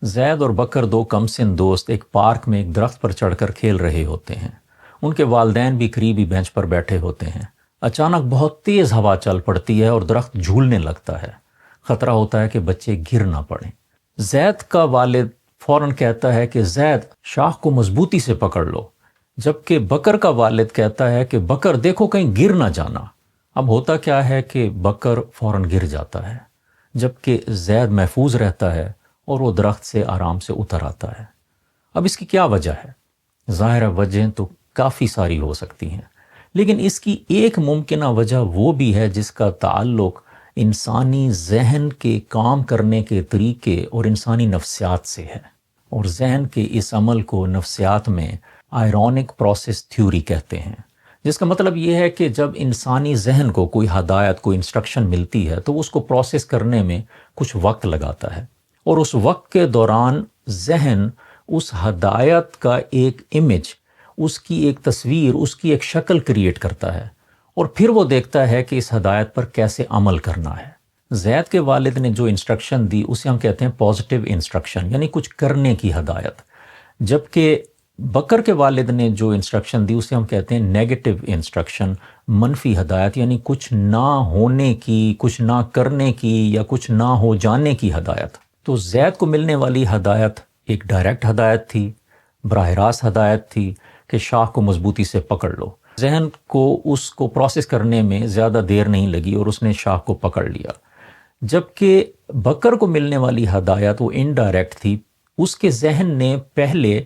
زید اور بکر دو کم سن دوست ایک پارک میں ایک درخت پر چڑھ کر کھیل رہے ہوتے ہیں۔ ان کے والدین بھی قریبی بینچ پر بیٹھے ہوتے ہیں۔ اچانک بہت تیز ہوا چل پڑتی ہے اور درخت جھولنے لگتا ہے۔ خطرہ ہوتا ہے کہ بچے گر نہ پڑیں۔ زید کا والد فوراً کہتا ہے کہ زید شاخ کو مضبوطی سے پکڑ لو، جبکہ بکر کا والد کہتا ہے کہ بکر دیکھو کہیں گر نہ جانا۔ اب ہوتا کیا ہے کہ بکر فوراً گر جاتا ہے، جبکہ زید محفوظ رہتا ہے اور وہ درخت سے آرام سے اتر آتا ہے۔ اب اس کی کیا وجہ ہے؟ ظاہر وجہیں تو کافی ساری ہو سکتی ہیں، لیکن اس کی ایک ممکنہ وجہ وہ بھی ہے جس کا تعلق انسانی ذہن کے کام کرنے کے طریقے اور انسانی نفسیات سے ہے، اور ذہن کے اس عمل کو نفسیات میں آئرونک پروسیس تھیوری کہتے ہیں، جس کا مطلب یہ ہے کہ جب انسانی ذہن کو کوئی ہدایت، کوئی انسٹرکشن ملتی ہے تو اس کو پروسیس کرنے میں کچھ وقت لگاتا ہے، اور اس وقت کے دوران ذہن اس ہدایت کا ایک امیج، اس کی ایک تصویر، اس کی ایک شکل کریٹ کرتا ہے، اور پھر وہ دیکھتا ہے کہ اس ہدایت پر کیسے عمل کرنا ہے۔ زید کے والد نے جو انسٹرکشن دی اسے ہم کہتے ہیں پازیٹیو انسٹرکشن، یعنی کچھ کرنے کی ہدایت، جبکہ بکر کے والد نے جو انسٹرکشن دی اسے ہم کہتے ہیں نیگیٹو انسٹرکشن، منفی ہدایت، یعنی کچھ نہ ہونے کی، کچھ نہ کرنے کی یا کچھ نہ ہو جانے کی ہدایت۔ تو زید کو ملنے والی ہدایت ایک ڈائریکٹ ہدایت تھی، براہ راست ہدایت تھی کہ شاخ کو مضبوطی سے پکڑ لو۔ ذہن کو اس کو پروسیس کرنے میں زیادہ دیر نہیں لگی اور اس نے شاخ کو پکڑ لیا، جبکہ بکر کو ملنے والی ہدایت وہ انڈائریکٹ تھی۔ اس کے ذہن نے پہلے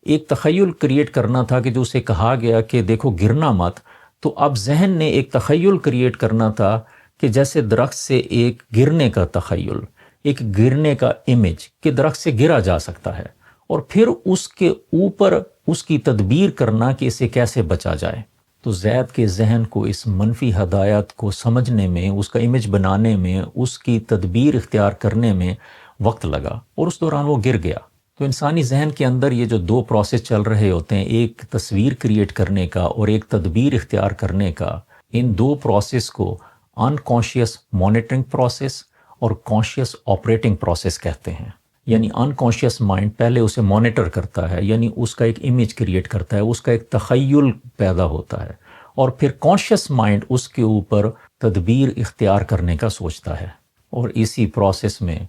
ایک تخیل کریٹ کرنا تھا کہ جو اسے کہا گیا کہ دیکھو گرنا مت، تو اب ذہن نے ایک تخیل کریٹ کرنا تھا کہ جیسے درخت سے ایک گرنے کا تخیل، ایک گرنے کا امیج کہ درخت سے گرا جا سکتا ہے، اور پھر اس کے اوپر اس کی تدبیر کرنا کہ اسے کیسے بچا جائے۔ تو زید کے ذہن کو اس منفی ہدایت کو سمجھنے میں، اس کا امیج بنانے میں، اس کی تدبیر اختیار کرنے میں وقت لگا، اور اس دوران وہ گر گیا۔ تو انسانی ذہن کے اندر یہ جو دو پروسیس چل رہے ہوتے ہیں، ایک تصویر کریٹ کرنے کا اور ایک تدبیر اختیار کرنے کا، ان دو پروسیس کو انکانشیس مانیٹرنگ پروسیس اور کانشیس آپریٹنگ پروسیس کہتے ہیں۔ یعنی انکانشیس مائنڈ پہلے اسے مانیٹر کرتا ہے، یعنی اس کا ایک امیج کریٹ کرتا ہے، اس کا ایک تخیل پیدا ہوتا ہے، اور پھر کانشیس مائنڈ اس کے اوپر تدبیر اختیار کرنے کا سوچتا ہے، اور اسی پروسیس میں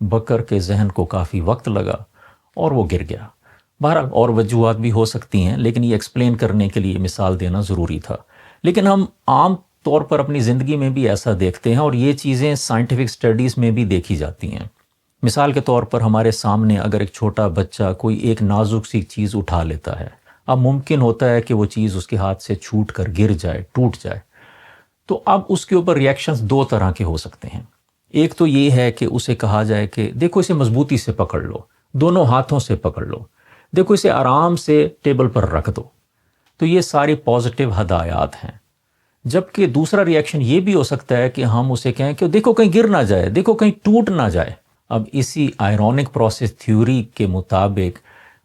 بکر کے ذہن کو کافی وقت لگا اور وہ گر گیا۔ بہرحال اور وجوہات بھی ہو سکتی ہیں، لیکن یہ ایکسپلین کرنے کے لیے مثال دینا ضروری تھا۔ لیکن ہم عام طور پر اپنی زندگی میں بھی ایسا دیکھتے ہیں، اور یہ چیزیں سائنٹیفک سٹڈیز میں بھی دیکھی جاتی ہیں۔ مثال کے طور پر ہمارے سامنے اگر ایک چھوٹا بچہ کوئی ایک نازک سی چیز اٹھا لیتا ہے، اب ممکن ہوتا ہے کہ وہ چیز اس کے ہاتھ سے چھوٹ کر گر جائے، ٹوٹ جائے، تو اب اس کے اوپر ریئیکشنز دو طرح کے ہو سکتے ہیں۔ ایک تو یہ ہے کہ اسے کہا جائے کہ دیکھو اسے مضبوطی سے پکڑ لو، دونوں ہاتھوں سے پکڑ لو، دیکھو اسے آرام سے ٹیبل پر رکھ دو۔ تو یہ ساری پازیٹیو ہدایات ہیں۔ جبکہ دوسرا ریئیکشن یہ بھی ہو سکتا ہے کہ ہم اسے کہیں کہ دیکھو کہیں گر نہ جائے، دیکھو کہیں ٹوٹ نہ جائے۔ اب اسی آئرونک پروسیس تھیوری کے مطابق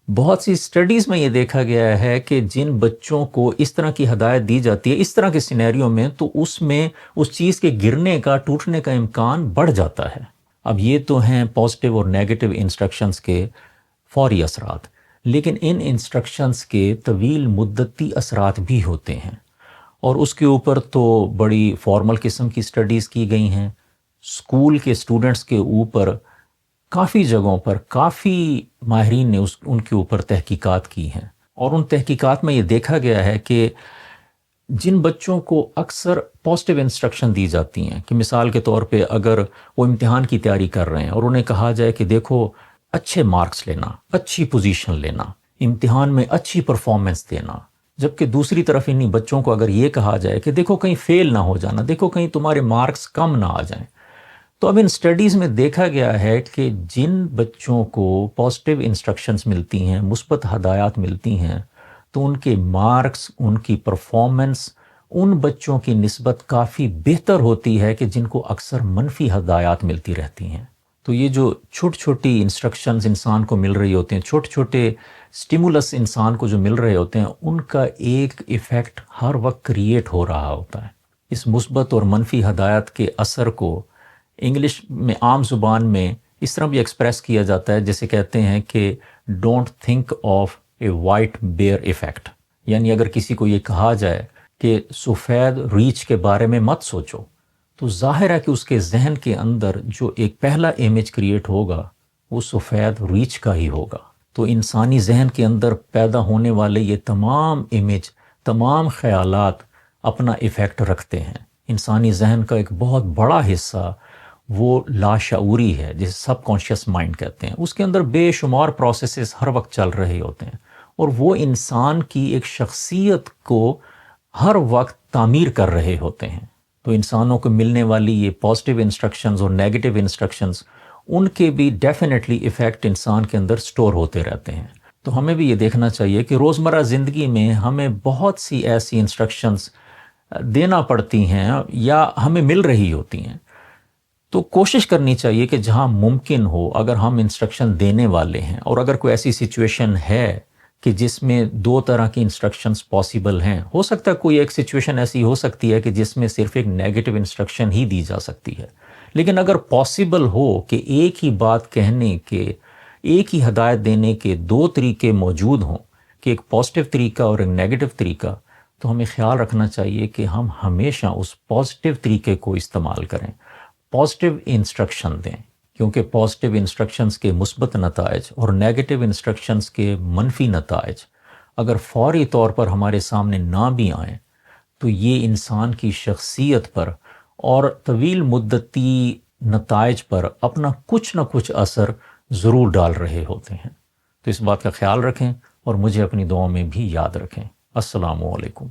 بہت سی سٹڈیز میں یہ دیکھا گیا ہے کہ جن بچوں کو اس طرح کی ہدایت دی جاتی ہے اس طرح کے سینیریو میں، تو اس میں اس چیز کے گرنے کا، ٹوٹنے کا امکان بڑھ جاتا ہے۔ اب یہ تو ہیں پازیٹیو اور نیگیٹو انسٹرکشنز کے فوری اثرات، لیکن ان انسٹرکشنز کے طویل مدتی اثرات بھی ہوتے ہیں، اور اس کے اوپر تو بڑی فارمل قسم کی سٹڈیز کی گئی ہیں۔ اسکول کے اسٹوڈنٹس کے اوپر کافی جگہوں پر کافی ماہرین نے ان کے اوپر تحقیقات کی ہیں، اور ان تحقیقات میں یہ دیکھا گیا ہے کہ جن بچوں کو اکثر پازیٹیو انسٹرکشن دی جاتی ہیں، کہ مثال کے طور پہ اگر وہ امتحان کی تیاری کر رہے ہیں اور انہیں کہا جائے کہ دیکھو اچھے مارکس لینا، اچھی پوزیشن لینا، امتحان میں اچھی پرفارمنس دینا، جبکہ دوسری طرف انہی بچوں کو اگر یہ کہا جائے کہ دیکھو کہیں فیل نہ ہو جانا، دیکھو کہیں تمہارے مارکس کم نہ آ جائیں، تو اب ان سٹڈیز میں دیکھا گیا ہے کہ جن بچوں کو پازیٹیو انسٹرکشنز ملتی ہیں، مثبت ہدایات ملتی ہیں، تو ان کے مارکس، ان کی پرفارمنس ان بچوں کی نسبت کافی بہتر ہوتی ہے کہ جن کو اکثر منفی ہدایات ملتی رہتی ہیں۔ تو یہ جو چھوٹی چھوٹی انسٹرکشنز انسان کو مل رہی ہوتے ہیں، چھوٹے چھوٹے سٹیمولس انسان کو جو مل رہے ہوتے ہیں، ان کا ایک ایفیکٹ ہر وقت کریٹ ہو رہا ہوتا ہے۔ اس مثبت اور منفی ہدایت کے اثر کو انگلش میں عام زبان میں اس طرح بھی ایکسپریس کیا جاتا ہے جیسے کہتے ہیں کہ don't think of a white bear effect, یعنی اگر کسی کو یہ کہا جائے کہ سفید ریچھ کے بارے میں مت سوچو، تو ظاہر ہے کہ اس کے ذہن کے اندر جو ایک پہلا امیج کریٹ ہوگا وہ سفید ریچھ کا ہی ہوگا۔ تو انسانی ذہن کے اندر پیدا ہونے والے یہ تمام امیج، تمام خیالات اپنا ایفیکٹ رکھتے ہیں۔ انسانی ذہن کا ایک بہت بڑا حصہ وہ لاشعوری ہے جسے سب کانشیس مائنڈ کہتے ہیں، اس کے اندر بے شمار پروسیسز ہر وقت چل رہے ہوتے ہیں، اور وہ انسان کی ایک شخصیت کو ہر وقت تعمیر کر رہے ہوتے ہیں۔ تو انسانوں کو ملنے والی یہ پازیٹیو انسٹرکشنز اور نیگیٹو انسٹرکشنز، ان کے بھی ڈیفینیٹلی ایفیکٹ انسان کے اندر سٹور ہوتے رہتے ہیں۔ تو ہمیں بھی یہ دیکھنا چاہیے کہ روزمرہ زندگی میں ہمیں بہت سی ایسی انسٹرکشنز دینا پڑتی ہیں یا ہمیں مل رہی ہوتی ہیں، تو کوشش کرنی چاہیے کہ جہاں ممکن ہو، اگر ہم انسٹرکشن دینے والے ہیں اور اگر کوئی ایسی سچویشن ہے کہ جس میں دو طرح کی انسٹرکشنز پاسیبل ہیں، ہو سکتا ہے کوئی ایک سچویشن ایسی ہو سکتی ہے کہ جس میں صرف ایک نیگیٹو انسٹرکشن ہی دی جا سکتی ہے، لیکن اگر پاسیبل ہو کہ ایک ہی بات کہنے کے، ایک ہی ہدایت دینے کے دو طریقے موجود ہوں، کہ ایک پازیٹیو طریقہ اور ایک نیگیٹو طریقہ، تو ہمیں خیال رکھنا چاہیے کہ ہم ہمیشہ اس پازیٹیو طریقے کو استعمال کریں، پازیٹیو انسٹرکشن دیں، کیونکہ پازیٹیو انسٹرکشنز کے مثبت نتائج اور نیگیٹو انسٹرکشنز کے منفی نتائج اگر فوری طور پر ہمارے سامنے نہ بھی آئیں تو یہ انسان کی شخصیت پر اور طویل مدتی نتائج پر اپنا کچھ نہ کچھ اثر ضرور ڈال رہے ہوتے ہیں۔ تو اس بات کا خیال رکھیں اور مجھے اپنی دعاؤں میں بھی یاد رکھیں۔ السلام علیکم۔